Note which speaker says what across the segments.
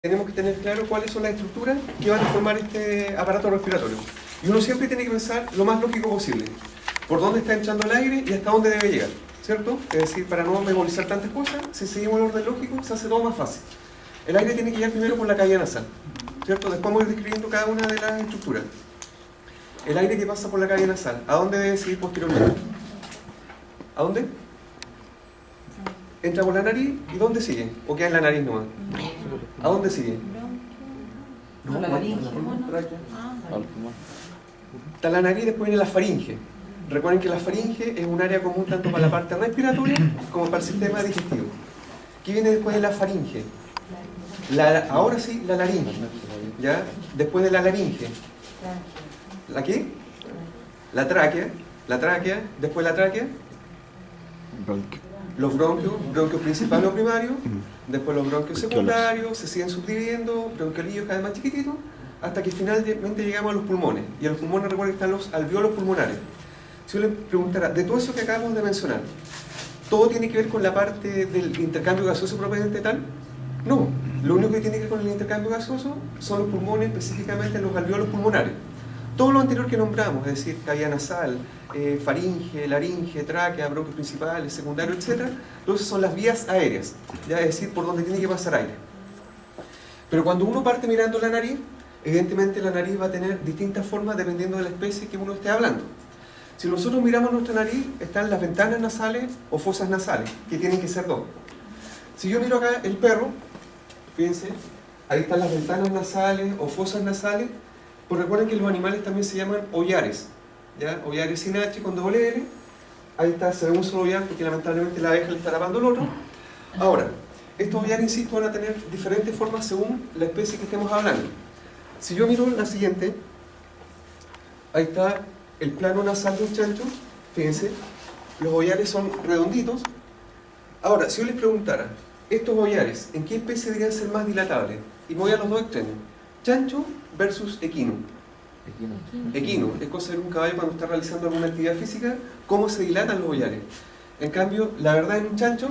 Speaker 1: tenemos que tener claro cuáles son las estructuras que van a formar este aparato respiratorio. Y uno siempre tiene que pensar lo más lógico posible, por dónde está entrando el aire y hasta dónde debe llegar, ¿cierto? Es decir, para no memorizar tantas cosas, si seguimos el orden lógico, se hace todo más fácil. El aire tiene que llegar primero por la cavidad nasal, ¿cierto? Después vamos a ir describiendo cada una de las estructuras. El aire que pasa por la cavidad nasal, ¿a dónde debe seguir posteriormente? ¿A dónde? Entra por la nariz y ¿dónde sigue? ¿O queda en la nariz nomás? ¿A dónde sigue?
Speaker 2: No, la laringe.
Speaker 1: Está la nariz, después viene la faringe. Recuerden que la faringe es un área común tanto para la parte respiratoria como para el sistema digestivo. ¿Qué viene después de la faringe? Ahora sí, la laringe. ¿Ya? Después de la laringe. ¿La qué? La tráquea. La tráquea. Después la tráquea. Los bronquios, bronquios principales o primarios, después los bronquios secundarios, se siguen subdividiendo, bronquiolillos cada vez más chiquititos, hasta que finalmente llegamos a los pulmones. Y a los pulmones recuerden que están los alveolos pulmonares. Si yo les preguntara, de todo eso que acabamos de mencionar, ¿todo tiene que ver con la parte del intercambio gaseoso propiamente tal? No, lo único que tiene que ver con el intercambio gaseoso son los pulmones, específicamente los alveolos pulmonares. Todo lo anterior que nombramos, es decir, cavidad nasal, faringe, laringe, tráquea, bronquios principales, secundarios, etc., entonces son las vías aéreas, ya es decir, por donde tiene que pasar aire. Pero cuando uno parte mirando la nariz, evidentemente la nariz va a tener distintas formas dependiendo de la especie que uno esté hablando. Si nosotros miramos nuestra nariz, están las ventanas nasales o fosas nasales, que tienen que ser dos. Si yo miro acá el perro, fíjense, ahí están las ventanas nasales o fosas nasales. Pues recuerden que los animales también se llaman hollares, ¿ya? Hollares sin H con doble L. Ahí está, se ve un solo hollar porque lamentablemente la abeja le está tapando el otro. Ahora, estos hollares, insisto, van a tener diferentes formas según la especie que estemos hablando. Si yo miro la siguiente, ahí está el plano nasal de un chancho, fíjense, los hollares son redonditos. Ahora, si yo les preguntara, estos hollares, ¿en qué especie deberían ser más dilatables? Y me voy a los dos extremos. Chancho versus equino. Equino, es cosa de un caballo cuando está realizando alguna actividad física, cómo se dilatan los hollares. En cambio, la verdad en un chancho,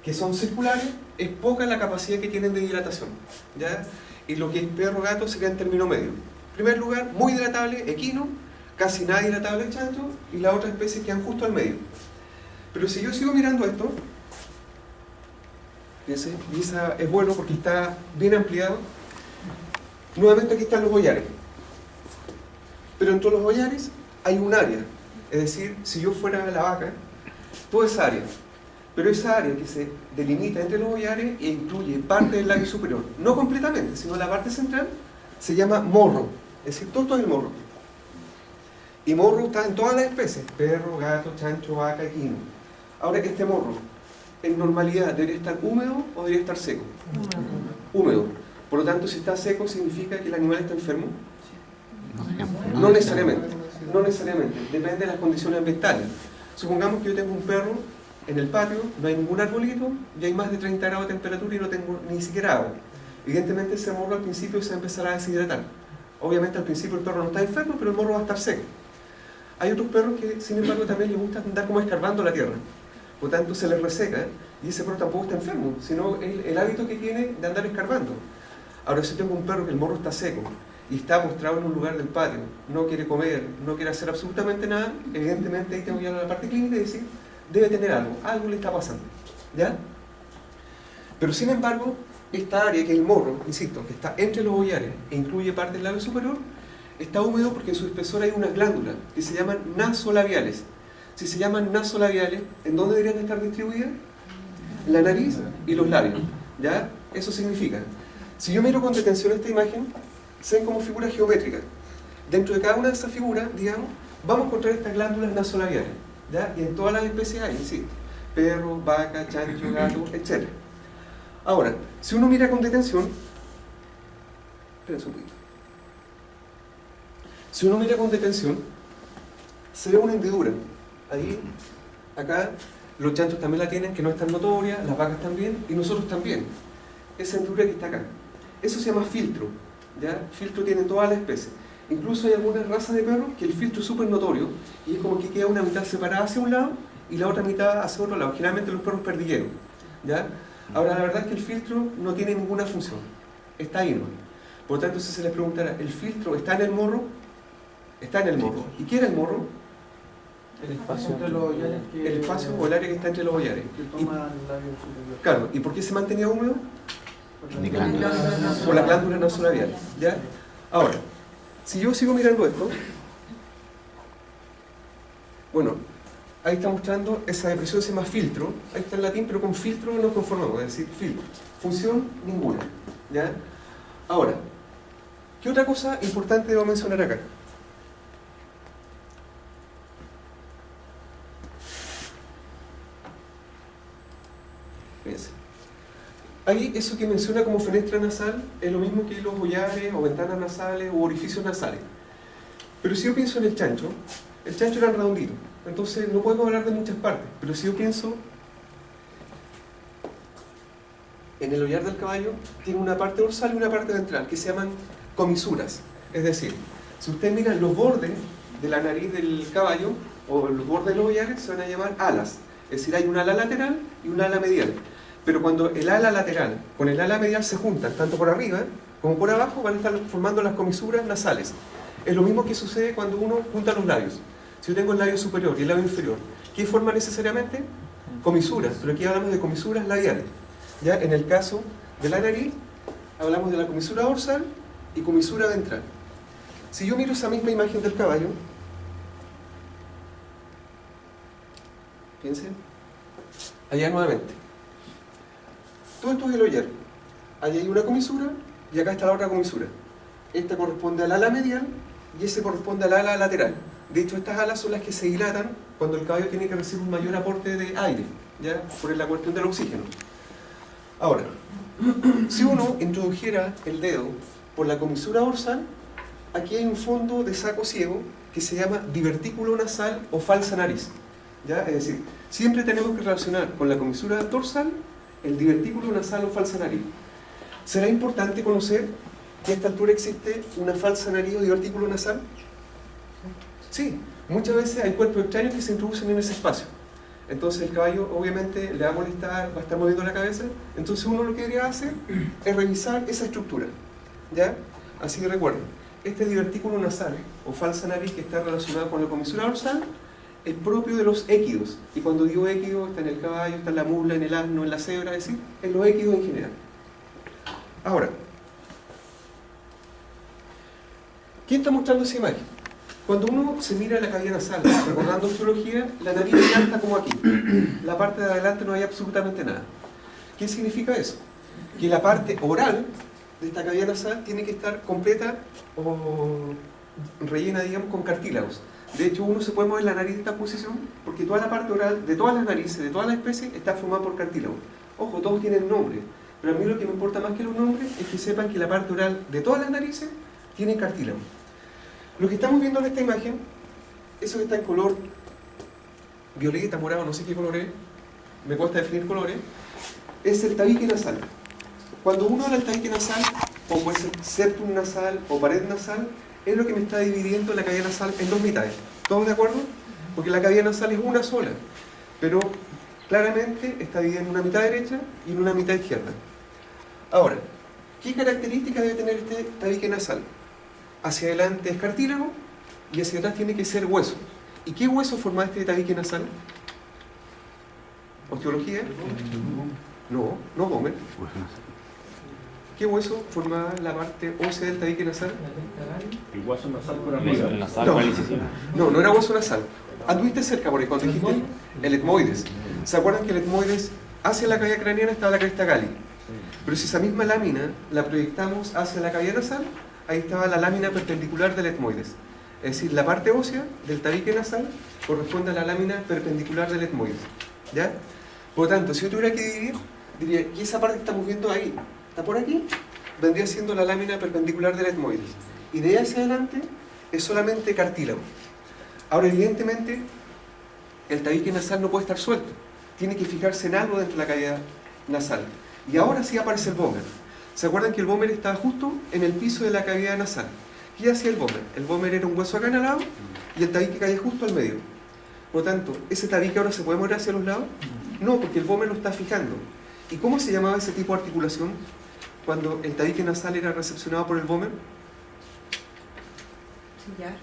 Speaker 1: que son circulares, es poca la capacidad que tienen de dilatación, ¿ya? Y lo que es perro gato sería en término medio. En primer lugar, muy dilatable, equino, casi nada dilatable chancho, y las otras especies quedan justo al medio. Pero si yo sigo mirando esto, fíjense, y esa es bueno porque está bien ampliado. Nuevamente aquí están los hollares, pero entre los hollares hay un área, es decir, si yo fuera la vaca, toda esa área, pero esa área que se delimita entre los hollares e incluye parte del labio superior, no completamente, sino la parte central, se llama morro, es decir, todo es el morro. Y morro está en todas las especies, perro, gato, chancho, vaca, equino. Ahora, este morro, en normalidad, ¿debería estar húmedo o debería estar seco? Húmedo. Por lo tanto, si está seco, ¿significa que el animal está enfermo? No necesariamente, no necesariamente, depende de las condiciones ambientales. Supongamos que yo tengo un perro en el patio, no hay ningún arbolito, y hay más de 30 grados de temperatura y no tengo ni siquiera agua. Evidentemente ese morro al principio se va a empezar a deshidratar. Obviamente al principio el perro no está enfermo, pero el morro va a estar seco. Hay otros perros que, sin embargo, también les gusta andar como escarbando la tierra. Por lo tanto, se les reseca, y ese perro tampoco está enfermo, sino el hábito que tiene de andar escarbando. Ahora, si tengo un perro que el morro está seco y está postrado en un lugar del patio, no quiere comer, no quiere hacer absolutamente nada, evidentemente ahí tengo que ir a la parte clínica y decir, debe tener algo, algo le está pasando, ¿ya? Pero sin embargo, esta área que es el morro, insisto, que está entre los hollares e incluye parte del labio superior, está húmedo porque en su espesor hay unas glándulas que se llaman nasolabiales. Si se llaman nasolabiales, ¿en dónde deberían estar distribuidas? La nariz y los labios, ¿ya? Eso significa, si yo miro con detención esta imagen, se ven como figuras geométricas. Dentro de cada una de esas figuras, digamos, vamos a encontrar estas glándulas nasolabiales, ¿ya? Y en todas las especies hay, insisto, perro, vaca, chancho, gato, etc. Ahora, si uno mira con detención, espérense un poquito. Si uno mira con detención, se ve una hendidura. Ahí, acá, los chanchos también la tienen, que no es tan notoria, las vacas también, y nosotros también. Esa hendidura que está acá. Eso se llama filtro, ¿ya? Filtro tiene todas las especies. Incluso hay algunas razas de perros que el filtro es súper notorio y es como que queda una mitad separada hacia un lado y la otra mitad hacia otro lado. Generalmente los perros perdigueros, ¿ya? Ahora, la verdad es que el filtro no tiene ninguna función. Está ahí, ¿no? Por lo tanto, si se les preguntara, ¿el filtro está en el morro? Está en el morro. ¿Y qué era el morro?
Speaker 3: El espacio entre los hollares que...
Speaker 1: El espacio o el área que está entre los hollares.
Speaker 3: Que toma el labio superior.
Speaker 1: Claro, ¿y por qué se mantenía húmedo?
Speaker 3: Por
Speaker 4: Ni glándulas.
Speaker 1: Por las glándulas nasolabiales. ¿Ya? Ahora, si yo sigo mirando esto, bueno, ahí está mostrando esa depresión, se llama filtro. Ahí está en latín, pero con filtro nos conformamos, es decir, filtro. Función ninguna. ¿Ya? Ahora, ¿qué otra cosa importante debo mencionar acá? Fíjense. Ahí eso que menciona como fenestra nasal es lo mismo que los hollares o ventanas nasales o orificios nasales. Pero si yo pienso en el chancho era redondito, entonces no podemos hablar de muchas partes, pero si yo pienso en el hollar del caballo, tiene una parte dorsal y una parte ventral que se llaman comisuras. Es decir, si ustedes miran los bordes de la nariz del caballo o los bordes de los hollares se van a llamar alas. Es decir, hay un ala lateral y un ala medial. Pero cuando el ala lateral con el ala medial se juntan, tanto por arriba como por abajo, van a estar formando las comisuras nasales. Es lo mismo que sucede cuando uno junta los labios. Si yo tengo el labio superior y el labio inferior, ¿qué forma necesariamente? Comisuras, pero aquí hablamos de comisuras labiales. Ya en el caso de la nariz, hablamos de la comisura dorsal y comisura ventral. Si yo miro esa misma imagen del caballo, fíjense, allá nuevamente. Todo esto es el hollar. Allí hay una comisura y acá está la otra comisura. Esta corresponde al ala medial y ese corresponde al ala lateral. De hecho, estas alas son las que se dilatan cuando el caballo tiene que recibir un mayor aporte de aire, ¿ya? Por la cuestión del oxígeno. Ahora, si uno introdujera el dedo por la comisura dorsal, aquí hay un fondo de saco ciego que se llama divertículo nasal o falsa nariz, ¿ya? Es decir, siempre tenemos que relacionar con la comisura dorsal el divertículo nasal o falsa nariz. ¿Será importante conocer que a esta altura existe una falsa nariz o divertículo nasal? Sí, muchas veces hay cuerpos extraños que se introducen en ese espacio. Entonces el caballo obviamente le va a molestar, va a estar moviendo la cabeza. Entonces uno lo que debería hacer es revisar esa estructura, ¿ya? Así que recuerden, este divertículo nasal o falsa nariz que está relacionado con la comisura dorsal es propio de los équidos. Y cuando digo équido, está en el caballo, está en la mula, en el asno, en la cebra, es decir, en los équidos en general. Ahora, ¿quién está mostrando esa imagen? Cuando uno se mira la cavidad nasal, recordando osteología, la nariz está como aquí. La parte de adelante no hay absolutamente nada. ¿Qué significa eso? Que la parte oral de esta cavidad nasal tiene que estar completa o rellena, digamos, con cartílagos. De hecho, uno se puede mover la nariz de esta posición porque toda la parte oral de todas las narices, de todas las especies, está formada por cartílagos. Ojo, todos tienen nombre, pero a mí lo que me importa más que los nombres es que sepan que la parte oral de todas las narices tiene cartílagos. Lo que estamos viendo en esta imagen, eso que está en color violeta, morado, no sé qué color es, me cuesta definir colores, es el tabique nasal. Cuando uno habla del tabique nasal, o puede ser septum nasal o pared nasal, es lo que me está dividiendo la cavidad nasal en dos mitades. ¿Todos de acuerdo? Porque la cavidad nasal es una sola, pero claramente está dividida en una mitad derecha y en una mitad izquierda. Ahora, ¿qué características debe tener este tabique nasal? Hacia adelante es cartílago y hacia atrás tiene que ser hueso. ¿Y qué hueso forma este tabique nasal? ¿Osteología? No, no Gómez. ¿Qué hueso forma la parte ósea del tabique nasal?
Speaker 5: El hueso nasal por arriba.
Speaker 1: No era hueso nasal. Anduviste cerca por ahí cuando dijiste el etmoides. ¿Se acuerdan que el etmoides hacia la cavidad craneana estaba la cresta Galli? Pero si esa misma lámina la proyectamos hacia la cavidad nasal, ahí estaba la lámina perpendicular del etmoides. Es decir, la parte ósea del tabique nasal corresponde a la lámina perpendicular del etmoides. ¿Ya? Por lo tanto, si yo tuviera que dividir, diría, y esa parte que estamos viendo ahí, ¿está por aquí? Vendría siendo la lámina perpendicular del etmoides. Y de ahí hacia adelante es solamente cartílago. Ahora, evidentemente, el tabique nasal no puede estar suelto. Tiene que fijarse en algo dentro de la cavidad nasal. Y ahora sí aparece el vómer. ¿Se acuerdan que el vómer estaba justo en el piso de la cavidad nasal? ¿Qué hacía el vómer? El vómer era un hueso acanalado y el tabique caía justo al medio. Por lo tanto, ¿ese tabique ahora se puede mover hacia los lados? No, porque el vómer lo está fijando. ¿Y cómo se llamaba ese tipo de articulación cuando el tabique nasal era recepcionado por el vómer?
Speaker 2: Sillar.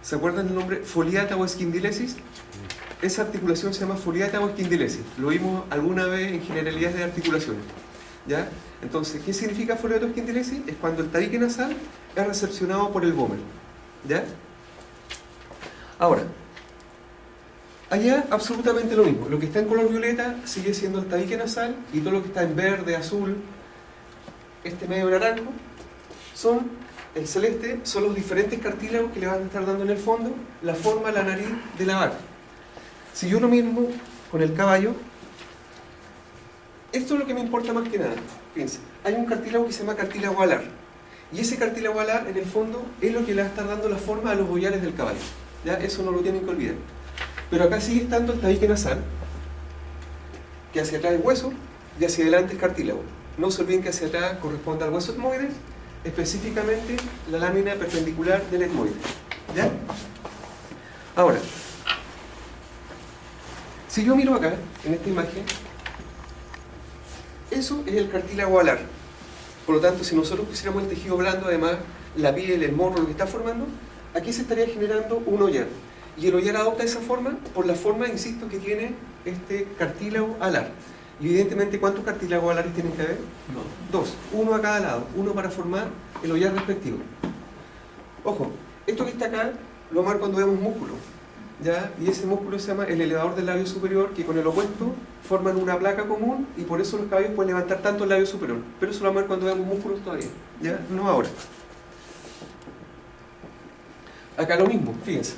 Speaker 1: ¿Se acuerdan el nombre? Foliata o esquindilesis. Esa articulación se llama foliata o esquindilesis. Lo vimos alguna vez en generalidades de articulaciones. ¿Ya? Entonces, ¿qué significa foliata o esquindilesis? Es cuando el tabique nasal es recepcionado por el vómer. ¿Ya? Ahora, allá absolutamente lo mismo. Lo que está en color violeta sigue siendo el tabique nasal y todo lo que está en verde, azul, este medio naranjo, el celeste son los diferentes cartílagos que le van a estar dando en el fondo la forma a la nariz de la vaca. Si yo lo mismo con el caballo, esto es lo que me importa más que nada. Fíjense, hay un cartílago que se llama cartílago alar. Y ese cartílago alar, en el fondo, es lo que le va a estar dando la forma a los collares del caballo. ¿Ya? Eso no lo tienen que olvidar. Pero acá sigue estando el tabique nasal, que hacia atrás es hueso y hacia adelante es cartílago. No se olviden que hacia atrás corresponde al hueso etmoides, específicamente la lámina perpendicular del etmoide. ¿Ya? Ahora, si yo miro acá, en esta imagen, eso es el cartílago alar. Por lo tanto, si nosotros pusiéramos el tejido blando, además, la piel, el morro, lo que está formando, aquí se estaría generando un ollar. Y el ollar adopta esa forma por la forma, insisto, que tiene este cartílago alar. Y evidentemente, ¿cuántos cartílagos alares tienen que haber? Dos. Uno a cada lado. Uno para formar el ollar respectivo. Ojo, esto que está acá lo marco cuando vemos músculo. ¿Ya? Y ese músculo se llama el elevador del labio superior, que con el opuesto forman una placa común y por eso los caballos pueden levantar tanto el labio superior. Pero eso lo vamos a ver cuando veamos músculos todavía. ¿Ya? No ahora. Acá lo mismo, fíjense.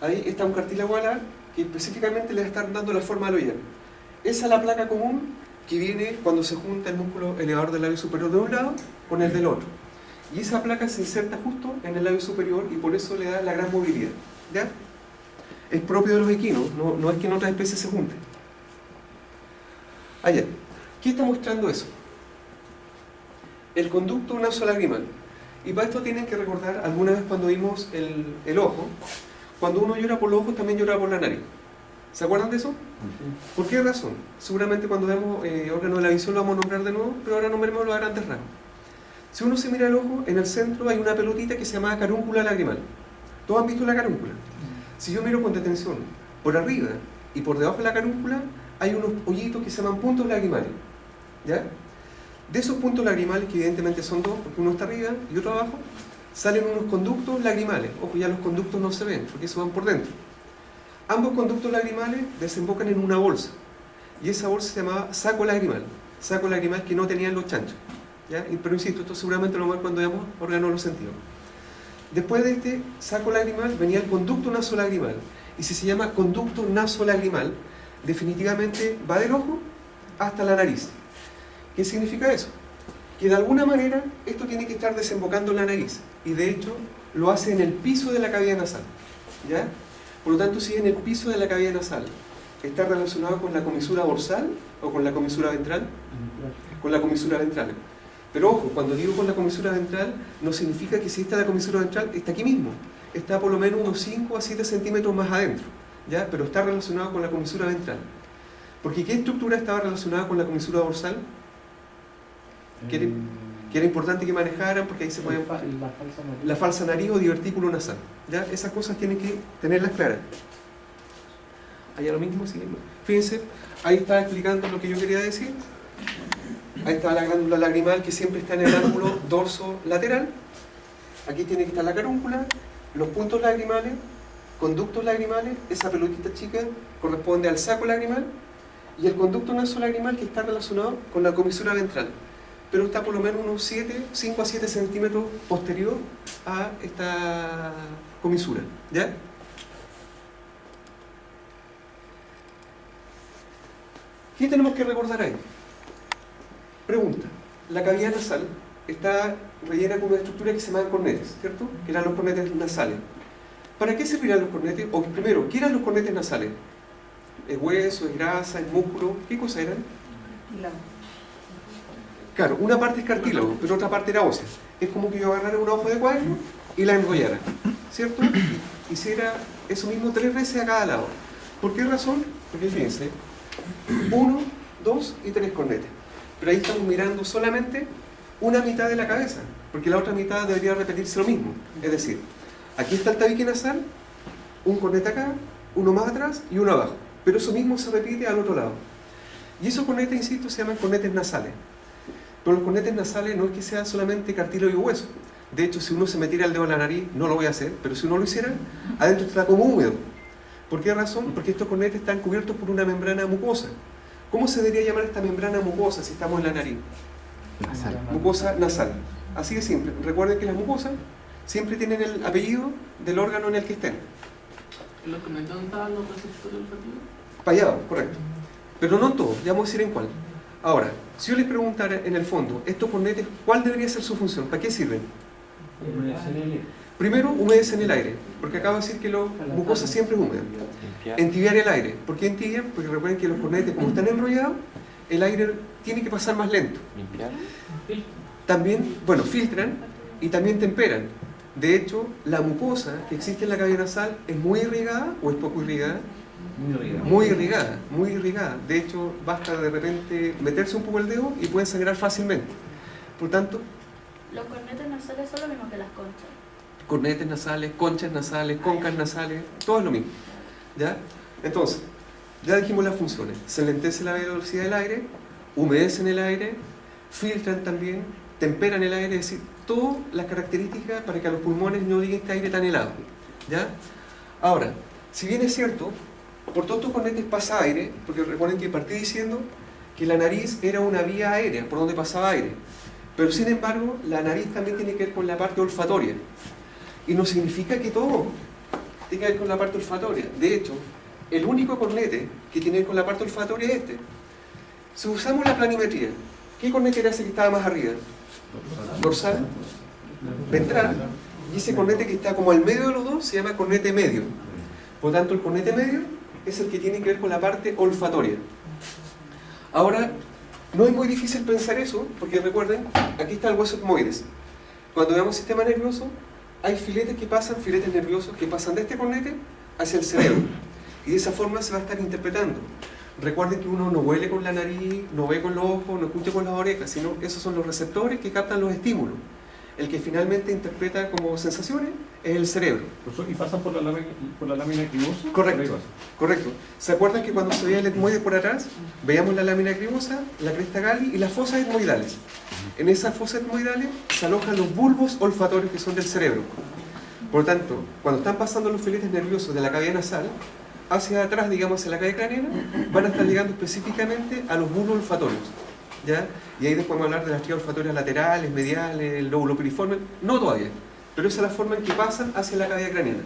Speaker 1: Ahí está un cartílago alar que específicamente le va a estar dando la forma al ollar. Esa es la placa común que viene cuando se junta el músculo elevador del labio superior de un lado con el del otro. Y esa placa se inserta justo en el labio superior y por eso le da la gran movilidad. ¿Ya? Es propio de los equinos, no es que en otras especies se junte. Allá. ¿Qué está mostrando eso? El conducto nasolagrimal. Y para esto tienen que recordar, alguna vez cuando vimos el ojo, cuando uno llora por los ojos también llora por la nariz. ¿Se acuerdan de eso? ¿Por qué razón? Seguramente cuando vemos órgano de la visión lo vamos a nombrar de nuevo, pero ahora nombremos los grandes rasgos. Si uno se mira el ojo, en el centro hay una pelotita que se llama carúncula lagrimal. ¿Todos han visto la carúncula? Si yo miro con detención por arriba y por debajo de la carúncula, hay unos hoyitos que se llaman puntos lagrimales. ¿Ya? De esos puntos lagrimales, que evidentemente son dos, porque uno está arriba y otro abajo, salen unos conductos lagrimales. Ojo, ya los conductos no se ven, porque eso van por dentro. Ambos conductos lagrimales desembocan en una bolsa. Y esa bolsa se llamaba saco lagrimal. Saco lagrimal que no tenían los chanchos. ¿Ya? Pero insisto, esto seguramente lo vamos a ver cuando veamos órganos de los sentidos. Después de este saco lagrimal venía el conducto nasolagrimal. Y si se llama conducto nasolagrimal, definitivamente va del ojo hasta la nariz. ¿Qué significa eso? Que de alguna manera esto tiene que estar desembocando en la nariz. Y de hecho lo hace en el piso de la cavidad nasal. ¿Ya? Por lo tanto, si en el piso de la cavidad nasal está relacionado con la comisura dorsal o con la comisura ventral, con la comisura ventral. Pero ojo, cuando digo con la comisura ventral, no significa que si está la comisura ventral, está aquí mismo. Está por lo menos unos 5 a 7 centímetros más adentro. ¿Ya? Pero está relacionado con la comisura ventral. Porque ¿qué estructura estaba relacionada con la comisura dorsal? Que era importante que manejaran, porque ahí se puede... La falsa nariz o divertículo nasal. ¿Ya? Esas cosas tienen que tenerlas claras. Allá lo mismo, sí. Fíjense, ahí estaba explicando lo que yo quería decir. Ahí está la glándula lagrimal que siempre está en el ángulo dorso-lateral. Aquí tiene que estar la carúncula, los puntos lagrimales, conductos lagrimales. Esa pelotita chica corresponde al saco lagrimal y el conducto nasolagrimal que está relacionado con la comisura ventral. Pero está por lo menos unos 5 a 7 centímetros posterior a esta comisura. ¿Ya? ¿Qué tenemos que recordar ahí? Pregunta. La cavidad nasal está rellena con una estructura que se llama cornetes, ¿cierto? Que eran los cornetes nasales. ¿Para qué servirán los cornetes? O primero, ¿qué eran los cornetes nasales? ¿Es hueso, es grasa, es músculo? ¿Qué cosa eran? Claro, una parte es cartílago, pero otra parte era ósea. Es como que yo agarrara una hoja de cuaderno y la enrollara, ¿cierto? Y hiciera eso mismo 3 veces a cada lado. ¿Por qué razón? Porque fíjense, 1, 2 y 3 cornetes. Pero ahí estamos mirando solamente una mitad de la cabeza, porque la otra mitad debería repetirse lo mismo. Es decir, aquí está el tabique nasal, un cornete acá, uno más atrás y uno abajo. Pero eso mismo se repite al otro lado. Y esos cornetes, insisto, se llaman cornetes nasales. Pero los cornetes nasales no es que sea solamente cartílago y hueso. De hecho, si uno se metiera el dedo en la nariz, no lo voy a hacer, pero si uno lo hiciera, adentro está como húmedo. ¿Por qué razón? Porque estos cornetes están cubiertos por una membrana mucosa. ¿Cómo se debería llamar esta membrana mucosa si estamos en la nariz?
Speaker 4: Nasal.
Speaker 1: Mucosa nasal. Así de simple. Recuerden que las mucosas siempre tienen el apellido del órgano en el que estén.
Speaker 6: ¿En los cornetes dónde estaban los receptores olfativos?
Speaker 1: Payado, correcto. Pero no en todo, ya vamos a decir en cuál. Ahora, si yo les preguntara en el fondo, estos cornetes, ¿cuál debería ser su función? ¿Para qué sirven? Primero, humedecen el aire, porque acabo de decir que la mucosa siempre es húmeda. Entibiar el aire. ¿Por qué entibian? Porque recuerden que los cornetes, como están enrollados, el aire tiene que pasar más lento.
Speaker 4: Limpiar.
Speaker 1: También, bueno, filtran y también temperan. De hecho, la mucosa que existe en la cavidad nasal es muy irrigada o es poco irrigada. Muy irrigada, muy irrigada. De hecho, basta de repente meterse un poco el dedo y pueden sangrar fácilmente. Por tanto,
Speaker 7: Los cornetes nasales son lo mismo que las conchas.
Speaker 1: cornetes nasales, conchas nasales, concas nasales, todo es lo mismo. ¿Ya? Entonces, ya dijimos las funciones. Se lentece la velocidad del aire, humedecen el aire, filtran también, temperan el aire, es decir, todas las características para que a los pulmones no llegue este aire tan helado. ¿Ya? Ahora, si bien es cierto, por todos estos cornetes pasa aire, porque recuerden que partí diciendo que la nariz era una vía aérea por donde pasaba aire. Pero sin embargo, la nariz también tiene que ver con la parte olfatoria. Y no significa que todo tenga que ver con la parte olfatoria. De hecho, el único cornete que tiene que ver con la parte olfatoria es este. Si usamos la planimetría, ¿qué cornete era ese que estaba más arriba? Dorsal, ventral, y ese cornete que está como al medio de los dos se llama cornete medio. Por lo tanto, el cornete medio es el que tiene que ver con la parte olfatoria. Ahora, no es muy difícil pensar eso, porque recuerden, aquí está el hueso etmoides. Cuando veamos sistema nervioso, hay filetes nerviosos que pasan de este cornete hacia el cerebro. Y de esa forma se va a estar interpretando. Recuerden que uno no huele con la nariz, no ve con los ojos, no escucha con las orejas, sino esos son los receptores que captan los estímulos. El que finalmente interpreta como sensaciones es el cerebro.
Speaker 5: ¿Y pasan por la lámina cribosa?
Speaker 1: Correcto, correcto. ¿Se acuerdan que cuando se veía el etmoide por atrás, veíamos la lámina cribosa, la cresta Galli y las fosas etmoidales? En esas fosas etmoidales se alojan los bulbos olfatorios que son del cerebro. Por lo tanto, cuando están pasando los filetes nerviosos de la cavidad nasal, hacia atrás, digamos, hacia la cavidad craneana, van a estar llegando específicamente a los bulbos olfatorios. ¿Ya? Y ahí después vamos a hablar de las trías olfatorias laterales, mediales, el lóbulo piriforme, no todavía, pero esa es la forma en que pasan hacia la cavidad craneana.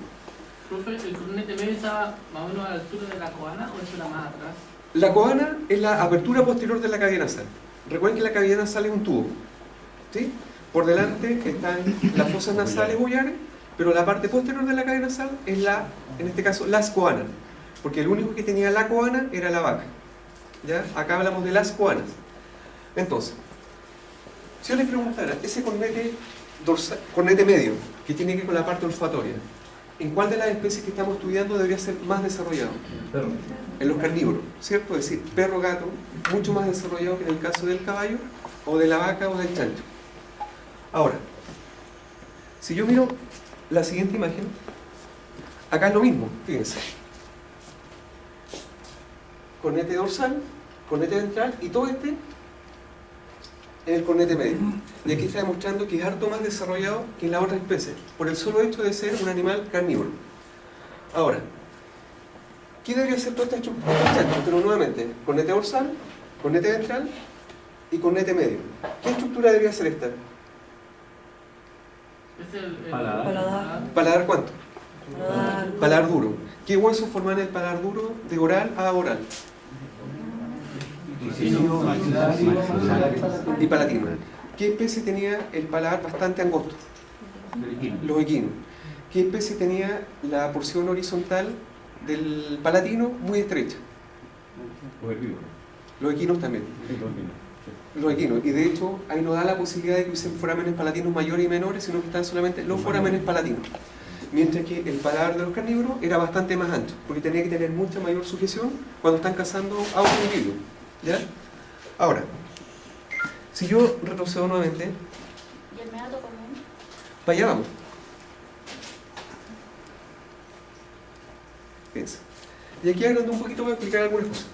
Speaker 6: Profe, ¿el cornete medio está más o menos a la altura de la coana o es la más atrás?
Speaker 1: La coana es la apertura posterior de la cavidad nasal. Recuerden que la cavidad nasal es un tubo, ¿sí? Por delante están las fosas nasales boyales, pero la parte posterior de la cavidad nasal es en este caso, las coanas, porque el único que tenía la coana era la vaca. ¿Ya? Acá hablamos de las coanas. Entonces, si yo les preguntara, ese cornete dorsal, cornete medio, que tiene que ver con la parte olfatoria, ¿en cuál de las especies que estamos estudiando debería ser más desarrollado?
Speaker 5: Perro.
Speaker 1: En los carnívoros, ¿cierto? Es decir, perro, gato, mucho más desarrollado que en el caso del caballo, o de la vaca, o del chancho. Ahora, si yo miro la siguiente imagen, acá es lo mismo, fíjense. Cornete dorsal, cornete ventral, y todo este en el cornete medio. Y aquí está demostrando que es harto más desarrollado que en la otra especie, por el solo hecho de ser un animal carnívoro. Ahora, ¿qué debería ser toda esta estructura? Pero nuevamente, cornete dorsal, cornete ventral y cornete medio. ¿Qué estructura debería ser esta?
Speaker 6: Es el
Speaker 2: Paladar.
Speaker 1: ¿Paladar cuánto?
Speaker 2: Paladar.
Speaker 1: Paladar duro. ¿Qué huesos forman el paladar duro de oral a oral? Y palatino. ¿Qué especie tenía el paladar bastante angosto? Los equinos. ¿Qué especie tenía la porción horizontal del palatino muy estrecha?
Speaker 5: Los herbívoros.
Speaker 1: Los equinos también. Los equinos. Y de hecho, ahí no da la posibilidad de que usen forámenes palatinos mayores y menores, sino que están solamente los forámenes palatinos. Mientras que el paladar de los carnívoros era bastante más ancho, porque tenía que tener mucha mayor sujeción cuando están cazando a un individuo. ¿Ya? Ahora, si yo retrocedo nuevamente,
Speaker 7: ¿Y el meato común?
Speaker 1: para allá vamos. Piensa. Y aquí agrando un poquito voy a explicar algunas cosas.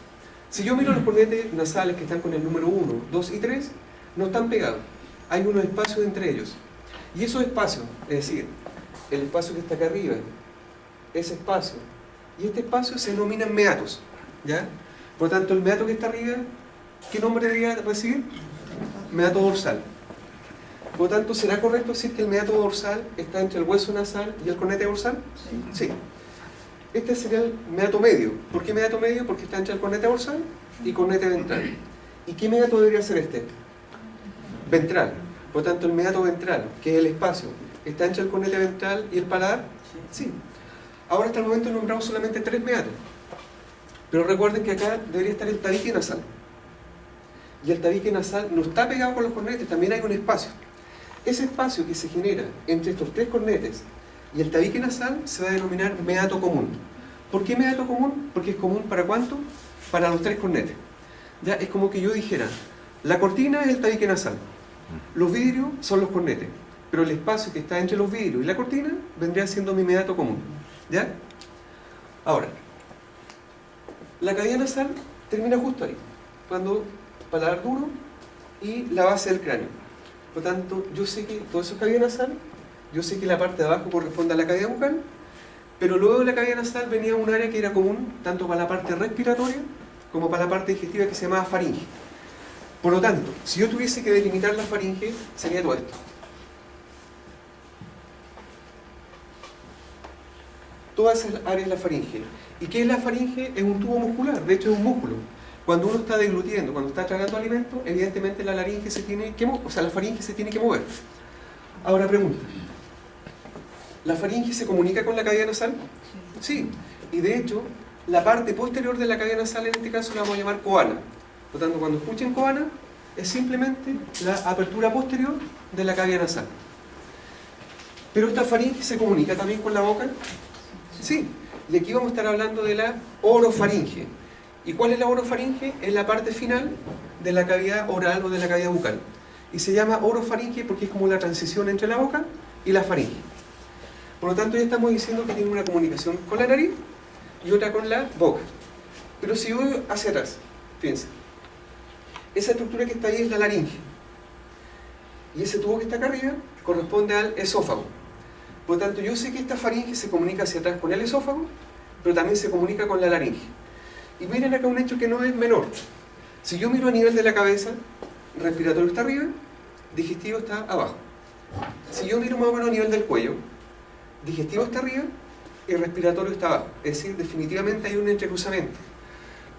Speaker 1: Si yo miro los cornetes nasales que están con el número 1, 2 y 3, no están pegados. Hay unos espacios entre ellos. Y esos espacios, es decir, el espacio que está acá arriba, ese espacio y este espacio se denominan meatos. ¿Ya? Por lo tanto, el meato que está arriba, ¿qué nombre debería recibir? Meato dorsal. Por lo tanto, ¿será correcto decir que el meato dorsal está entre el hueso nasal y el cornete dorsal? Sí. Este sería el meato medio. ¿Por qué meato medio? Porque está entre el cornete dorsal y cornete ventral. ¿Y qué meato debería ser este? Ventral. Por lo tanto, el meato ventral, que es el espacio, ¿está entre el cornete ventral y el paladar? Sí. Ahora, hasta el momento, nombramos solamente 3 meatos. Pero recuerden que acá debería estar el tabique nasal. Y el tabique nasal no está pegado con los cornetes, también hay un espacio. Ese espacio que se genera entre estos 3 cornetes y el tabique nasal se va a denominar meato común. ¿Por qué meato común? Porque es común ¿para cuánto? Para los 3 cornetes. Ya es como que yo dijera, la cortina es el tabique nasal, los vidrios son los cornetes, pero el espacio que está entre los vidrios y la cortina vendría siendo mi meato común. ¿Ya? Ahora, la cavidad nasal termina justo ahí, cuando paladar duro y la base del cráneo. Por lo tanto, yo sé que todo eso es cavidad nasal, yo sé que la parte de abajo corresponde a la cavidad bucal, pero luego de la cavidad nasal venía un área que era común tanto para la parte respiratoria como para la parte digestiva, que se llamaba faringe. Por lo tanto, si yo tuviese que delimitar la faringe, sería todo esto. Toda esa área es la faringe. ¿Y qué es la faringe? Es un tubo muscular, de hecho es un músculo. Cuando uno está deglutiendo, cuando está tragando alimento, evidentemente la laringe se tiene que mover, la faringe se tiene que mover. Ahora pregunta, ¿la faringe se comunica con la cavidad nasal? Sí, y de hecho, la parte posterior de la cavidad nasal en este caso la vamos a llamar coana. Por lo tanto, cuando escuchen coana, es simplemente la apertura posterior de la cavidad nasal. ¿Pero esta faringe se comunica también con la boca? Sí, y aquí vamos a estar hablando de la orofaringe. ¿Y cuál es la orofaringe? Es la parte final de la cavidad oral o de la cavidad bucal. Y se llama orofaringe porque es como la transición entre la boca y la faringe. Por lo tanto, ya estamos diciendo que tiene una comunicación con la nariz y otra con la boca. Pero si voy hacia atrás, fíjense, esa estructura que está ahí es la laringe. Y ese tubo que está acá arriba corresponde al esófago. Por lo tanto, yo sé que esta faringe se comunica hacia atrás con el esófago, pero también se comunica con la laringe. Y miren acá un hecho que no es menor. Si yo miro a nivel de la cabeza, respiratorio está arriba, digestivo está abajo. Si yo miro más o menos a nivel del cuello, digestivo está arriba y respiratorio está abajo. Es decir, definitivamente hay un entrecruzamiento.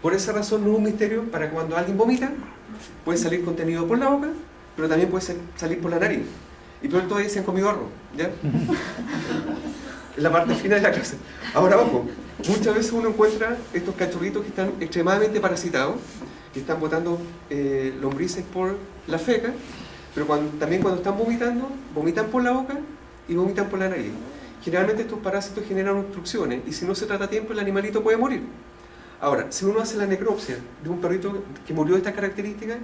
Speaker 1: Por esa razón no es un misterio para cuando alguien vomita, puede salir contenido por la boca, pero también puede salir por la nariz. Y peor todavía se han comido arroz, ¿ya? En la parte final de la clase. Ahora, ojo, muchas veces uno encuentra estos cachorritos que están extremadamente parasitados, que están botando lombrices por la feca, pero también cuando están vomitando, vomitan por la boca y vomitan por la nariz. Generalmente estos parásitos generan obstrucciones y si no se trata a tiempo el animalito puede morir. Ahora, si uno hace la necropsia de un perrito que murió de estas características,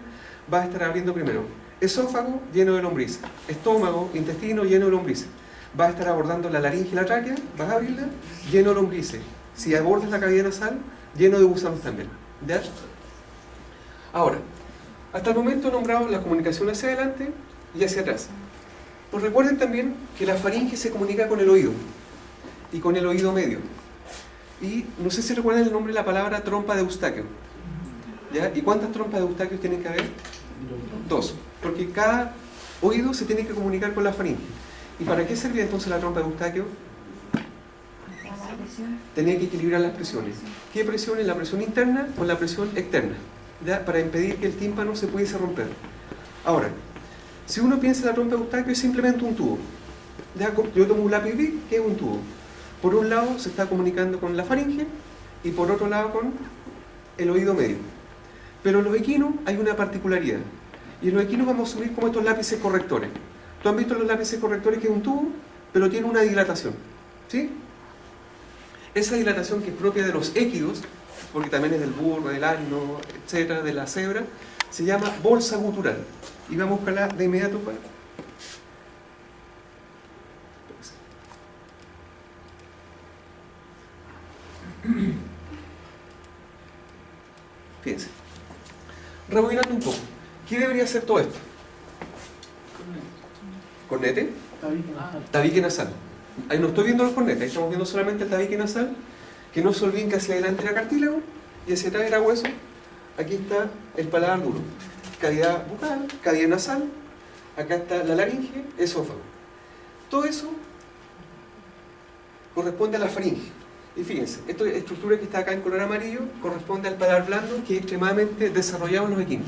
Speaker 1: va a estar abriendo primero esófago lleno de lombrices, estómago, intestino lleno de lombrices. Va a estar abordando la laringe y la tráquea, vas a abrirla, lleno de lombrices. Si abordas la cavidad nasal, lleno de gusanos también. ¿Ya? Ahora, hasta el momento he nombrado la comunicación hacia adelante y hacia atrás. Pues recuerden también que la faringe se comunica con el oído y con el oído medio. Y no sé si recuerdan el nombre de la palabra trompa de Eustaquio. ¿Ya? ¿Y cuántas trompas de Eustaquio tienen que haber? 2. Porque cada oído se tiene que comunicar con la faringe. ¿Y para qué servía entonces la trompa de Eustaquio? Tenía que equilibrar las presiones. ¿Qué presiones? ¿La presión interna o la presión externa? ¿Ya? Para impedir que el tímpano se pudiese romper. Ahora, si uno piensa en la trompa de Eustaquio es simplemente un tubo. ¿Ya? Yo tomo un lápiz Bic, que es un tubo. Por un lado se está comunicando con la faringe y por otro lado con el oído medio. Pero en los equinos hay una particularidad. Y en los equinos vamos a asumir como estos lápices correctores. ¿Tú has visto los lápices correctores que es un tubo, pero tiene una dilatación? ¿Sí? Esa dilatación que es propia de los équidos, porque también es del burro, del asno, etcétera, de la cebra, se llama bolsa gutural. Y vamos a buscarla de inmediato para... Fíjense. Rebobinando un poco. ¿Qué debería hacer todo esto? Cornete, tabique nasal. Ahí no estoy viendo los cornetes, ahí estamos viendo solamente el tabique nasal, que no se olviden que hacia adelante era cartílago y hacia atrás era hueso. Aquí está el paladar duro. Cavidad bucal, cavidad nasal, acá está la laringe, esófago. Todo eso corresponde a la faringe. Y fíjense, esta estructura que está acá en color amarillo corresponde al paladar blando, que es extremadamente desarrollado en los equinos.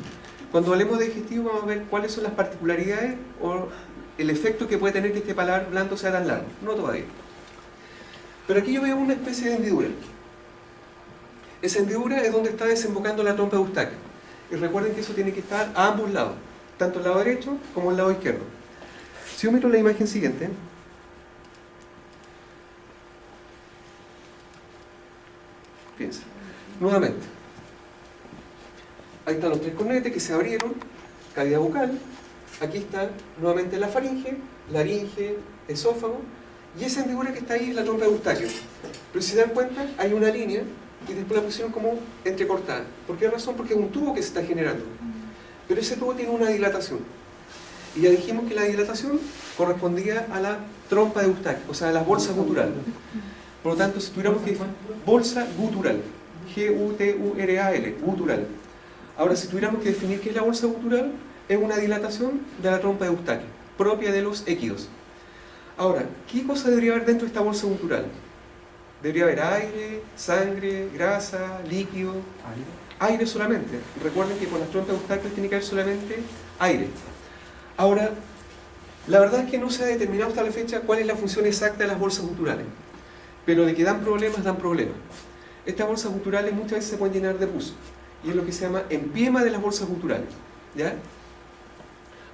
Speaker 1: Cuando hablemos de digestivo vamos a ver cuáles son las particularidades o el efecto que puede tener que este paladar blando sea tan largo. No todavía. Pero aquí yo veo una especie de hendidura. Esa hendidura es donde está desembocando la trompa de Eustaquio. Y recuerden que eso tiene que estar a ambos lados, tanto el lado derecho como el lado izquierdo. Si yo miro la imagen siguiente, fíjense, nuevamente, ahí están los tres cornetes que se abrieron, cavidad bucal, aquí está nuevamente la faringe, laringe, esófago, y esa hendidura que está ahí es la trompa de Eustaquio. Pero si se dan cuenta, hay una línea y después la pusieron como entrecortada. ¿Por qué razón? Porque es un tubo que se está generando. Pero ese tubo tiene una dilatación. Y ya dijimos que la dilatación correspondía a la trompa de Eustaquio, o sea, a las bolsas guturales. Por lo tanto, si tuviéramos que... Bolsa gutural. G-U-T-U-R-A-L. Gutural. Ahora, si tuviéramos que definir qué es la bolsa gutural, es una dilatación de la trompa de Eustaquio, propia de los équidos. Ahora, ¿qué cosa debería haber dentro de esta bolsa gutural? Debería haber aire, sangre, grasa, líquido. Aire solamente. Recuerden que con las trompas de Eustaquio tiene que haber solamente aire. Ahora, la verdad es que no se ha determinado hasta la fecha cuál es la función exacta de las bolsas guturales. Pero de que dan problemas, dan problemas. Estas bolsas guturales muchas veces se pueden llenar de pus. Y es lo que se llama empiema de las bolsas guturales. ¿Ya?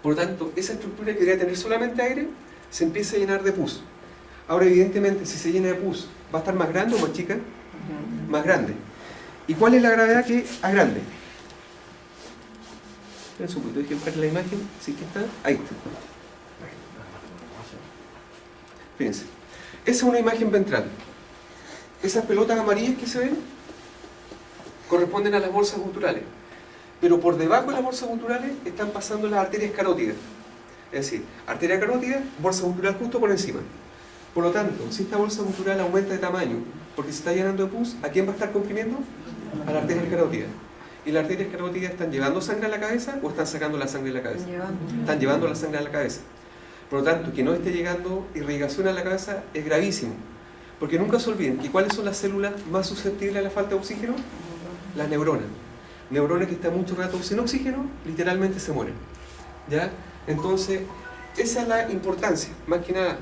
Speaker 1: Por lo tanto, esa estructura que debería tener solamente aire, se empieza a llenar de pus. Ahora, evidentemente, si se llena de pus, ¿va a estar más grande o más chica? Más grande. ¿Y cuál es la gravedad que es grande? Esperen un poquito, dejen ver la imagen. ¿Sí que está? Ahí está. Fíjense. Esa es una imagen ventral. Esas pelotas amarillas que se ven corresponden a las bolsas guturales. Pero por debajo de las bolsas guturales están pasando las arterias carótidas. Es decir, arteria carótida, bolsa gutural justo por encima. Por lo tanto, si esta bolsa gutural aumenta de tamaño porque se está llenando de pus, ¿a quién va a estar comprimiendo? A la arteria carótida. ¿Y las arterias carótidas están llevando sangre a la cabeza o están sacando la sangre de la cabeza? Están llevando la sangre a la cabeza. Por lo tanto, que no esté llegando irrigación a la cabeza es gravísimo. Porque nunca se olviden que ¿cuáles son las células más susceptibles a la falta de oxígeno? Las neuronas. Neuronas que están mucho rato sin oxígeno, literalmente se mueren. ¿Ya? Entonces, esa es la importancia, más que nada.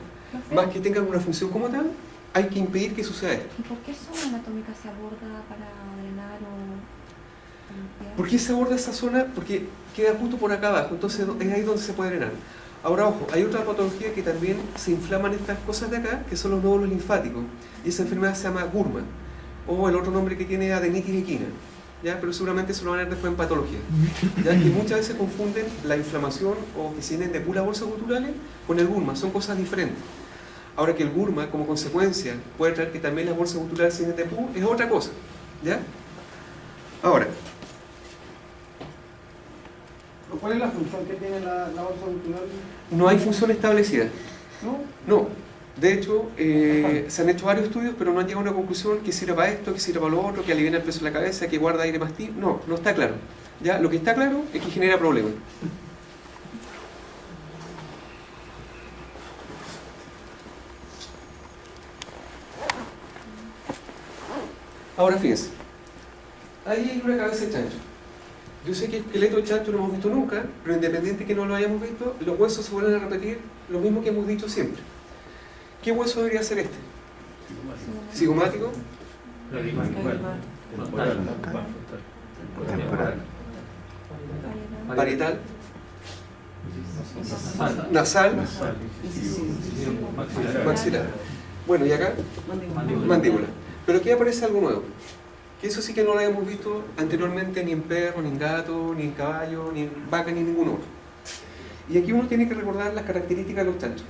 Speaker 1: Más que tengan una función como tal, hay que impedir que suceda esto.
Speaker 2: ¿Y por qué zona anatómica se aborda para drenar o limpiar?
Speaker 1: ¿Por qué se aborda esa zona? Porque queda justo por acá abajo, entonces es ahí donde se puede drenar. Ahora, ojo, hay otra patología que también se inflaman estas cosas de acá, que son los nódulos linfáticos. Y esa enfermedad se llama Gurman, o el otro nombre que tiene adenitis equina. ¿Ya? Pero seguramente se lo van a ver después en patología. Ya que muchas veces confunden la inflamación o que se llenen de puras bolsas guturales con el Gurman, son cosas diferentes. Ahora que el Gurman, como consecuencia, puede traer que también las bolsas guturales se llenen de pus, es otra cosa. ¿Ya? Ahora,
Speaker 3: ¿cuál es la función que tiene la bolsa gutural?
Speaker 1: no hay función establecida.
Speaker 3: ¿No?
Speaker 1: No. De hecho, se han hecho varios estudios, pero no han llegado a una conclusión que sirva para esto, que sirva para lo otro, que alivia el peso de la cabeza, que guarda aire más tibio. No, no está claro. ¿Ya? Lo que está claro es que genera problemas. Ahora fíjense. Ahí hay una cabeza de chancho. Yo sé que el esqueleto de chancho no hemos visto nunca, pero independiente que no lo hayamos visto, los huesos se vuelven a repetir lo mismo que hemos dicho siempre. ¿Qué hueso debería ser este? ¿Cigomático? Parietal. Nasal. Maxilar. Bueno, y acá,
Speaker 6: Mandíbula.
Speaker 1: mandíbula. Pero aquí aparece algo nuevo. Que eso sí que no lo habíamos visto anteriormente ni en perro, ni en gato, ni en caballo, ni en vaca, ni en ningún otro. Y aquí uno tiene que recordar las características de los chanchos.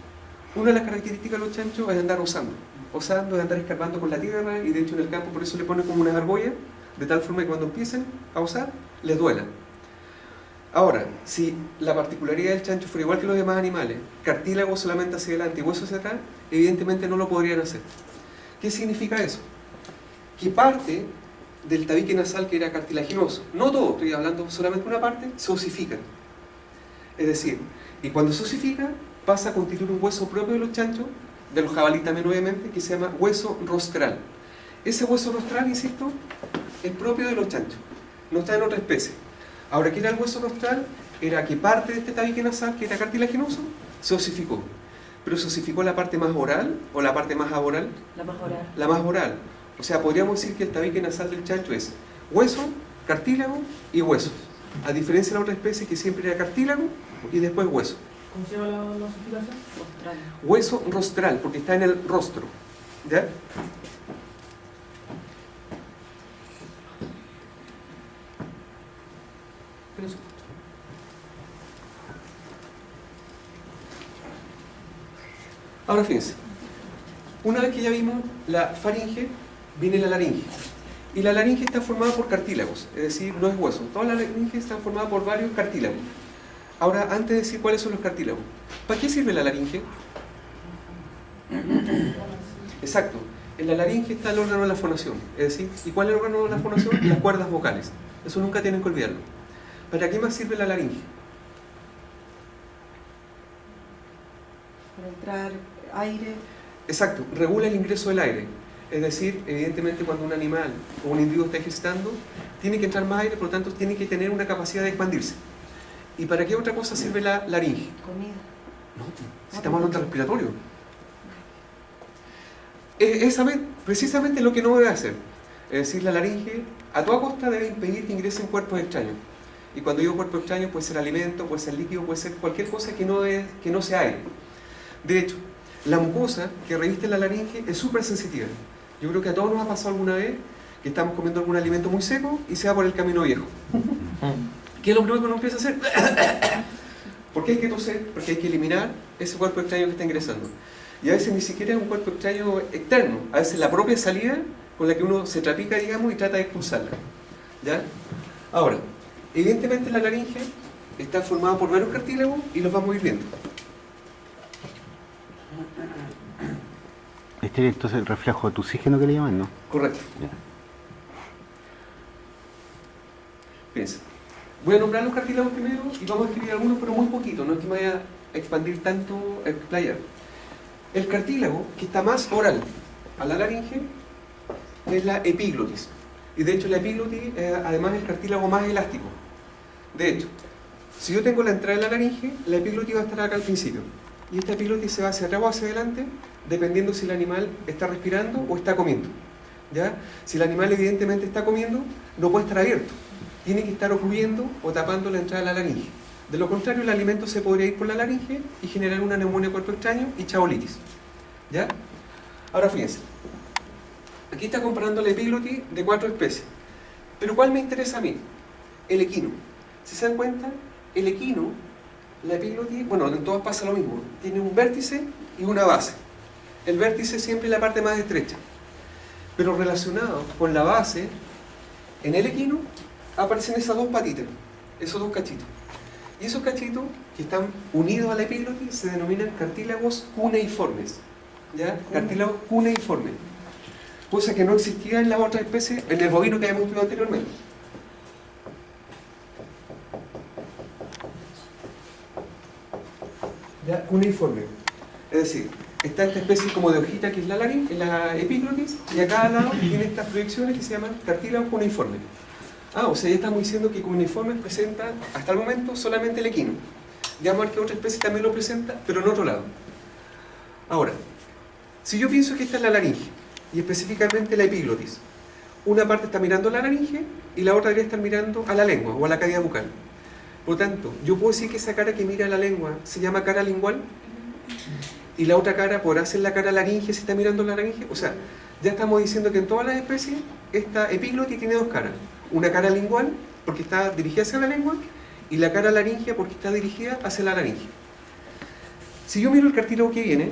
Speaker 1: Una de las características de los chanchos es andar osando. Osando es andar escarbando con la tierra, y de hecho en el campo por eso le ponen como unas argollas, de tal forma que cuando empiecen a osar, les duela. Ahora, si la particularidad del chancho fuera igual que los demás animales, cartílago solamente hacia adelante y hueso hacia atrás, evidentemente no lo podrían hacer. ¿Qué significa eso? Que parte del tabique nasal que era cartilaginoso, no todo, estoy hablando solamente una parte, se osifica. Es decir, y cuando se osifica, pasa a constituir un hueso propio de los chanchos, de los jabalíes también obviamente, que se llama hueso rostral. Ese hueso rostral, insisto, es propio de los chanchos, no está en otra especie. Ahora, ¿qué era el hueso rostral? Era que parte de este tabique nasal, que era cartilaginoso, se osificó. Pero se osificó la parte más oral o la parte más aboral.
Speaker 2: La más oral.
Speaker 1: La más oral. O sea, podríamos decir que el tabique nasal del chancho es hueso, cartílago y huesos. A diferencia de la otra especie que siempre era cartílago y después hueso.
Speaker 3: ¿Cómo se llama la osificación?
Speaker 2: Rostral.
Speaker 1: Hueso rostral, porque está en el rostro. ¿Ya? Ahora fíjense, una vez que ya vimos la faringe, viene la laringe. Y la laringe está formada por cartílagos, es decir, no es hueso. Todas las laringes están formadas por varios cartílagos. Ahora, antes de decir cuáles son los cartílagos, ¿para qué sirve la laringe? Exacto, en la laringe está el órgano de la fonación, es decir, ¿y cuál es el órgano de la fonación? Las cuerdas vocales. Eso nunca tienen que olvidarlo. ¿Para qué más sirve la laringe?
Speaker 2: Para entrar aire.
Speaker 1: Exacto, regula el ingreso del aire. Es decir, evidentemente cuando un animal o un individuo está gestando, tiene que entrar más aire, por lo tanto tiene que tener una capacidad de expandirse. ¿Y para qué otra cosa sirve la laringe?
Speaker 2: Comida.
Speaker 1: No, si estamos hablando de respiratorio. Es precisamente lo que no debe hacer. Es decir, la laringe a toda costa debe impedir que ingresen cuerpos extraños. Y cuando digo cuerpo extraño puede ser alimento, puede ser líquido, puede ser cualquier cosa que no sea aire. De hecho, la mucosa que reviste la laringe es súper sensitiva. Yo creo que a todos nos ha pasado alguna vez que estamos comiendo algún alimento muy seco y se va por el camino viejo. ¿Qué es lo primero que uno empieza a hacer? ¿Por qué hay que toser? Porque hay que eliminar ese cuerpo extraño que está ingresando. Y a veces ni siquiera es un cuerpo extraño externo, a veces la propia salida con la que uno se trapica, digamos, y trata de expulsarla. ¿Ya? Ahora, evidentemente la laringe está formada por varios cartílagos y los vamos a ir viendo.
Speaker 4: Este es entonces el reflejo de oxígeno que le llaman, ¿no?
Speaker 1: Correcto.
Speaker 4: Ya.
Speaker 1: Piensa. Voy a nombrar los cartílagos primero y vamos a escribir algunos, pero muy poquito, no es que me vaya a expandir tanto, a explayar. El cartílago que está más oral a la laringe es la epiglotis. Y de hecho la epiglotis es además el cartílago más elástico. De hecho, si yo tengo la entrada de la laringe, la epiglotis va a estar acá al principio. Y esta epiglotis se va hacia atrás o hacia adelante, dependiendo si el animal está respirando o está comiendo. ¿Ya? Si el animal evidentemente está comiendo, no puede estar abierto. Tiene que estar ocluyendo o tapando la entrada de la laringe. De lo contrario, el alimento se podría ir por la laringe y generar una neumonía de cuerpo extraño y chaolitis. ¿Ya? Ahora fíjense. Aquí está comparando la epiglotis de 4 especies. Pero ¿cuál me interesa a mí? El equino. Si se dan cuenta, el equino, la epiglotis, bueno, en todas pasa lo mismo. Tiene un vértice y una base. El vértice siempre es la parte más estrecha. Pero relacionado con la base, en el equino aparecen esas dos patitas, esos dos cachitos. Y esos cachitos que están unidos a la epiglotis se denominan cartílagos cuneiformes. ¿Ya? Cartílagos cuneiformes. Cosa que no existía en la otra especie, en el bovino que habíamos visto anteriormente. ¿Ya? Cuneiforme. Es decir, está esta especie como de hojita que es la laringe, la epiglotis, y a cada lado tiene estas proyecciones que se llaman cartílagos cuneiformes. O sea, ya estamos diciendo que cuneiformes presenta hasta el momento solamente el equino. Digamos que otra especie también lo presenta, pero en otro lado. Ahora, si yo pienso que esta es la laringe, y específicamente la epiglotis, una parte está mirando a la laringe y la otra debería estar mirando a la lengua o a la cavidad bucal. Por lo tanto, yo puedo decir que esa cara que mira a la lengua se llama cara lingual. y la otra cara podrá ser la cara laringe si está mirando la laringe. O sea, ya estamos diciendo que en todas las especies esta epiglotis tiene dos caras. Una cara lingual, porque está dirigida hacia la lengua, y la cara laringea porque está dirigida hacia la laringe. Si yo miro el cartílago que viene,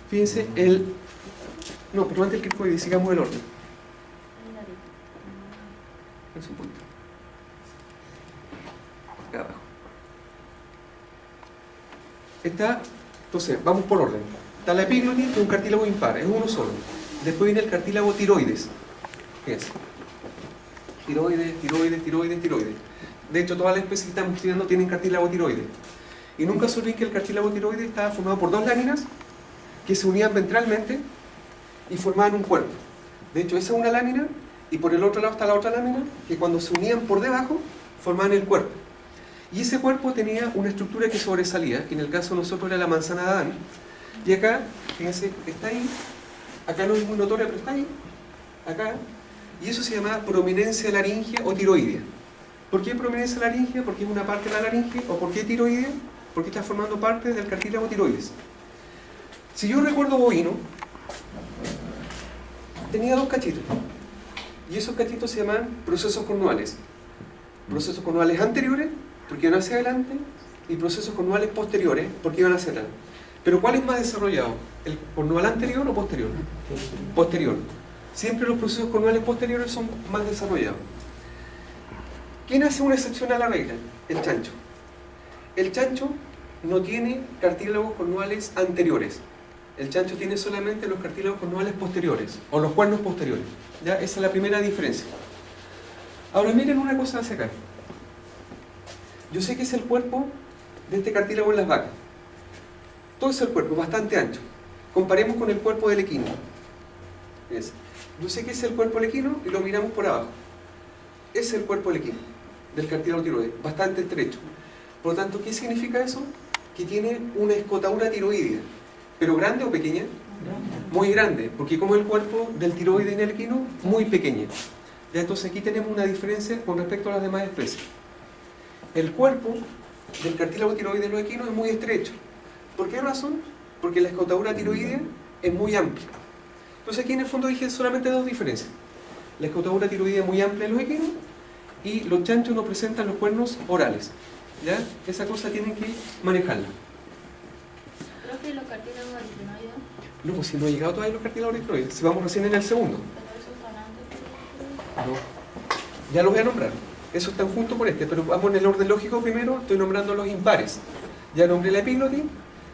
Speaker 1: fíjense, no, pero antes el cricoide, sigamos el orden. Es un poquito. Acá abajo. Está, entonces, vamos por orden. Está la epiglotis, que es un cartílago impar, es uno solo. Después viene el cartílago tiroides. Fíjense. Tiroides, tiroides, tiroides, tiroides. De hecho, todas las especies que estamos estudiando tienen cartílago tiroides. Y nunca se olviden que el cartílago tiroides estaba formado por dos láminas que se unían ventralmente y formaban un cuerpo. De hecho, esa es una lámina y por el otro lado está la otra lámina que cuando se unían por debajo formaban el cuerpo. Y ese cuerpo tenía una estructura que sobresalía, que en el caso de nosotros era la manzana de Adán. Y acá, fíjense, está ahí, acá no es muy notoria, pero está ahí, acá, y eso se llama prominencia laringea o tiroidea. ¿Por qué prominencia laringea? Porque es una parte de la laringe. ¿O por qué tiroidea? Porque está formando parte del cartílago tiroides. Si yo recuerdo bovino, tenía dos cachitos, y esos cachitos se llaman procesos cornuales. Procesos cornuales anteriores, porque iban hacia adelante, y procesos cornuales posteriores, porque iban hacia atrás. Pero ¿cuál es más desarrollado? ¿El cornual anterior o posterior? Posterior. Siempre los procesos cornuales posteriores son más desarrollados. ¿Quién hace una excepción a la regla? El chancho. El chancho no tiene cartílagos cornuales anteriores. El chancho tiene solamente los cartílagos cornuales posteriores, o los cuernos posteriores. ¿Ya? Esa es la primera diferencia. Ahora miren una cosa hacia acá. Yo sé que es el cuerpo de este cartílago en las vacas. Todo es el cuerpo, bastante ancho. Comparemos con el cuerpo del equino. Yo sé que es el cuerpo del equino y lo miramos por abajo. Es el cuerpo del equino, del cartílago tiroides, bastante estrecho. Por lo tanto, ¿qué significa eso? Que tiene una escotadura tiroidea. ¿Pero grande o pequeña? Muy grande, porque como el cuerpo del tiroides en el equino, muy pequeña. Ya, entonces aquí tenemos una diferencia con respecto a las demás especies. El cuerpo del cartílago tiroides en los equinos es muy estrecho. ¿Por qué razón? Porque la escotadura tiroidea es muy amplia. Entonces aquí en el fondo dije solamente dos diferencias. La escotadura tiroidea es muy amplia en los equinos y los chanchos no presentan los cuernos orales. ¿Ya? Esa cosa tienen que manejarla.
Speaker 7: Profe, los cartílagos aritenoides,
Speaker 1: No, pues si no he llegado todavía los cartílagos aritenoides, si vamos recién en el segundo.
Speaker 7: pero esos están antes.
Speaker 1: No. Ya los voy a nombrar. Esos están juntos con este, pero vamos en el orden lógico primero. Estoy nombrando los impares. Ya nombré la epiglotis,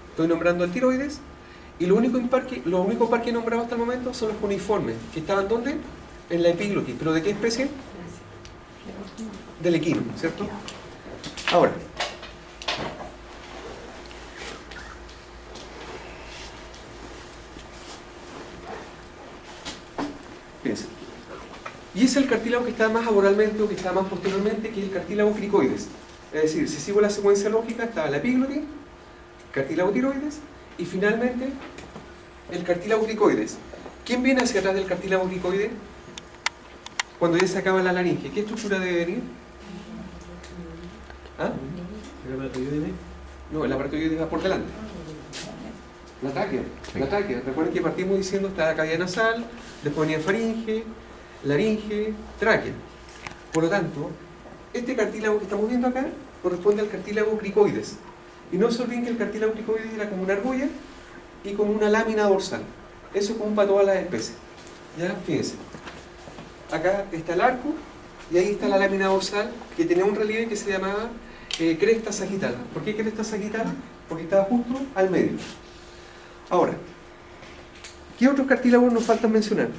Speaker 1: estoy nombrando el tiroides, y lo único par que he nombrado hasta el momento son los cuneiformes, que estaban ¿dónde? En la epiglotis. ¿Pero de qué especie? Del equino, ¿cierto? Ahora, piensen. Y es el cartílago que está más aboralmente o que está más posteriormente, que es el cartílago cricoides. Es decir, si sigo la secuencia lógica, está la epiglotis, cartílago tiroides y finalmente el cartílago cricoides. ¿Quién viene hacia atrás del cartílago cricoides? Cuando ya se acaba la laringe, ¿qué estructura debe venir? ¿Ah? No, el aparatoides va por delante. La tráquea. La tráquea. Recuerden que partimos diciendo está la cavidad nasal, después venía faringe, laringe, tráquea. Por lo tanto, este cartílago que estamos viendo acá corresponde al cartílago cricoides. Y no se olviden que el cartílago cricoides era como una argolla y como una lámina dorsal. Eso es común para todas las especies. ¿Ya? Fíjense. Acá está el arco y ahí está la lámina dorsal que tenía un relieve que se llamaba cresta sagital. ¿Por qué cresta sagital? Porque estaba justo al medio. Ahora, ¿qué otros cartílagos nos faltan mencionar?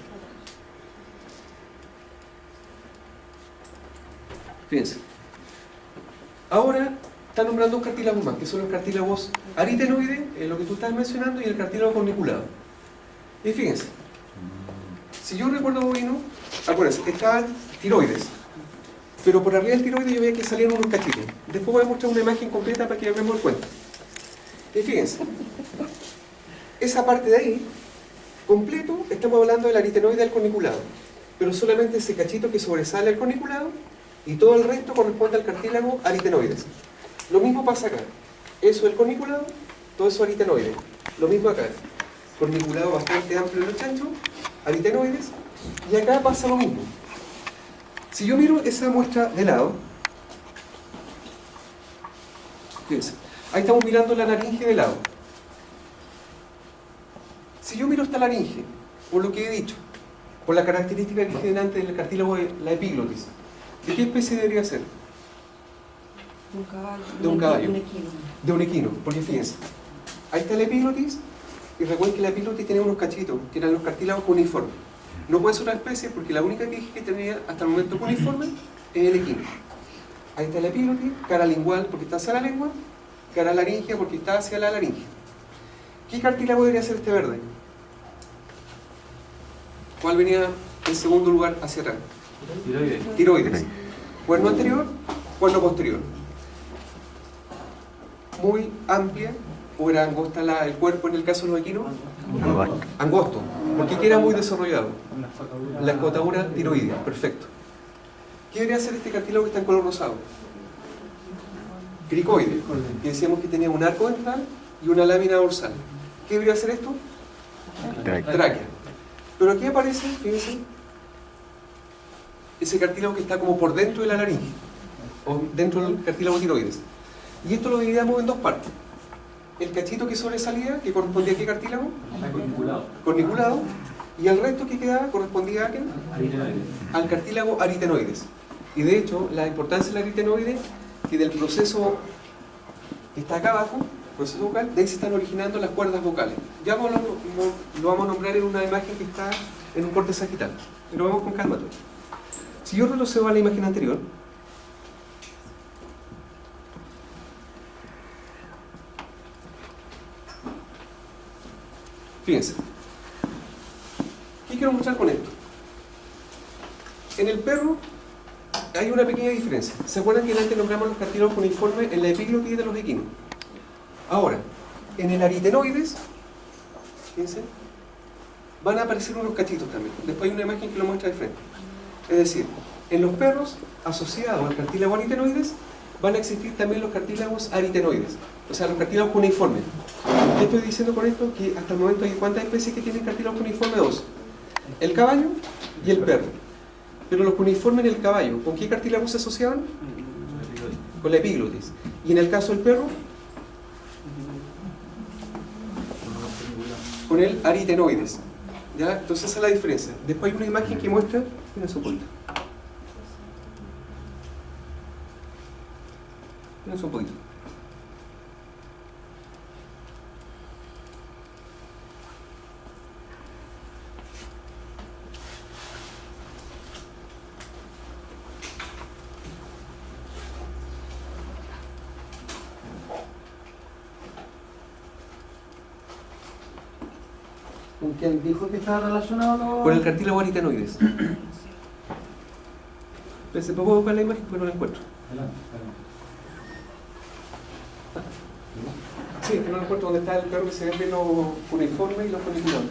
Speaker 1: Fíjense. Ahora están nombrando dos cartílagos más, que son los cartílagos aritenoides, lo que tú estabas mencionando, y el cartílago corniculado. Y fíjense, si yo recuerdo bovino, acuérdense, estaban tiroides, pero por arriba del tiroides yo veía que salían unos cachitos. Después voy a mostrar una imagen completa para que veamos el cuento. Y fíjense, esa parte de ahí, completo, estamos hablando del aritenoide del corniculado, pero solamente ese cachito que sobresale al corniculado Y todo el resto corresponde al cartílago aritenoides. Lo mismo pasa acá. Eso el corniculado, todo eso aritenoides. Lo mismo acá. Corniculado bastante amplio en los chanchos, aritenoides. Y acá pasa lo mismo. Si yo miro esa muestra de lado, fíjense, ahí estamos mirando la laringe de lado. Si yo miro esta laringe, por lo que he dicho, por la característica que dije delante del cartílago de la epiglotis, ¿de qué especie debería ser?
Speaker 2: De un caballo.
Speaker 1: De un caballo.
Speaker 2: De un equino.
Speaker 1: De un equino, porque fíjense, ahí está la epiglotis, y recuerden que la epiglotis tenía unos cachitos, que eran los cartílagos cuneiformes. No puede ser una especie porque la única que dije que tenía hasta el momento cuneiforme es el equino. Ahí está la epiglotis, cara lingual porque está hacia la lengua, cara laringea porque está hacia la laringe. ¿Qué cartílago debería ser este verde? ¿Cuál venía en segundo lugar hacia atrás? Tiroides. Cuerno anterior, cuerno posterior. Muy amplia, o era angosta el cuerpo en el caso de los equinos. Angosto, porque aquí era muy desarrollado. La escotadura tiroidea, perfecto. ¿Qué debería ser este cartílago que está en color rosado? Cricoide, que decíamos que tenía un arco ventral y una lámina dorsal. ¿Qué debería ser esto? Tráquea. Pero aquí aparece, fíjense, ese cartílago que está como por dentro de la laringe, o dentro del cartílago tiroides. Y esto lo dividíamos en dos partes. El cachito que sobresalía, que correspondía a qué cartílago? Corniculado. Y el resto que quedaba correspondía a qué? Al cartílago aritenoides. Y de hecho, la importancia del aritenoide, que del proceso que está acá abajo, proceso vocal, de ahí se están originando las cuerdas vocales. Ya lo vamos a nombrar en una imagen que está en un corte sagital. Pero vamos con calma todo. Si yo retrocedo a la imagen anterior, fíjense, ¿qué quiero mostrar con esto? En el perro hay una pequeña diferencia. ¿Se acuerdan que antes nombramos los cartílagos cuneiformes en la epiglotis de los equinos? Ahora, en el aritenoides, fíjense, van a aparecer unos cachitos también. Después hay una imagen que lo muestra de frente. Es decir, en los perros, asociados al cartílago aritenoides, van a existir también los cartílagos aritenoides, o sea, los cartílagos cuneiformes. ¿Qué estoy diciendo con esto? Que hasta el momento hay ¿cuántas especies que tienen cartílagos cuneiformes? 2. El caballo y el perro. Pero los cuneiformes en el caballo, ¿con qué cartílagos se asociaban? Con la epiglotis. Y en el caso del perro, con el aritenoides. ¿Ya? Entonces esa es la diferencia. Después hay una imagen que muestra, mira su punto. Mira un poquito.
Speaker 3: ¿Con quién dijo que estaba relacionado?
Speaker 1: Con el cartílago aritenoides. Pero se puede buscar la imagen porque no la encuentro. Sí, que no la encuentro donde está el perro que se ve los cuneiformes y los cuniculados.